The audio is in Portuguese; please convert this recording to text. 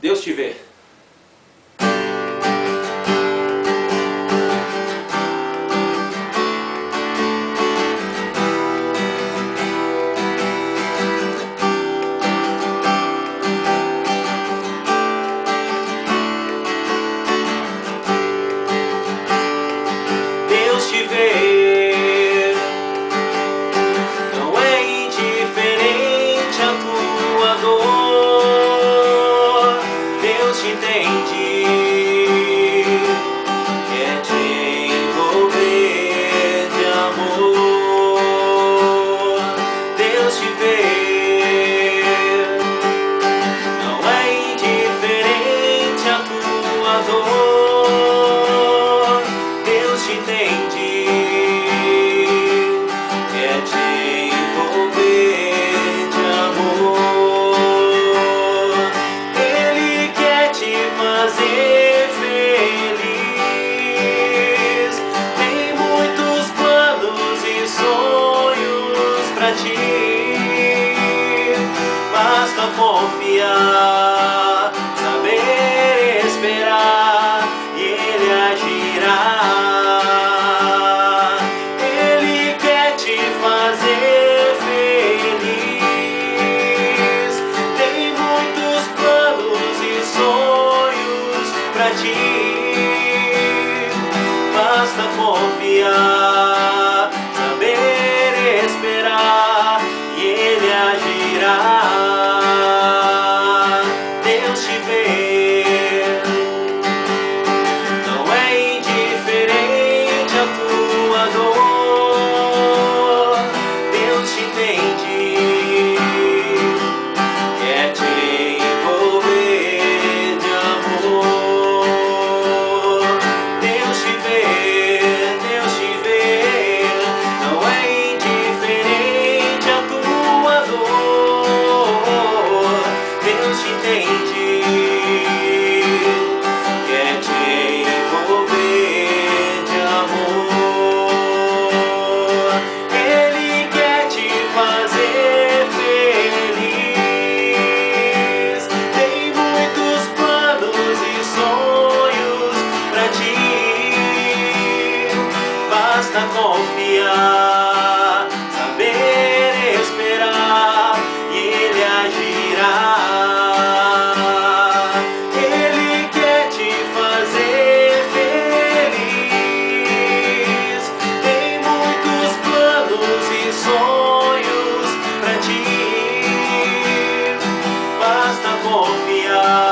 Deus te vê. Deus te vê, não é indiferente a tua dor. Deus te entende, quer te envolver de amor. Deus te vê, não é indiferente a tua dor. Deus te entende, quer te envolver de amor. Ele quer te fazer feliz. Tem muitos planos e sonhos pra ti. Basta confiar, saber esperar e Ele agirá. Ele quer te fazer feliz. Tem muitos planos e sonhos pra ti. Basta confiar, saber esperar e Ele agirá. Deus te vê, não é indiferente a tua dor. Deus te entende, quer te envolver de amor. Deus te vê, não é indiferente a tua dor. Deus te entende, quer te envolver de amor. Ele quer te fazer feliz. Tem muitos planos e sonhos pra ti. Basta confiar, saber esperar e Ele agirá. Ele quer te fazer feliz. Tem muitos planos e sonhos pra ti. Basta confiar.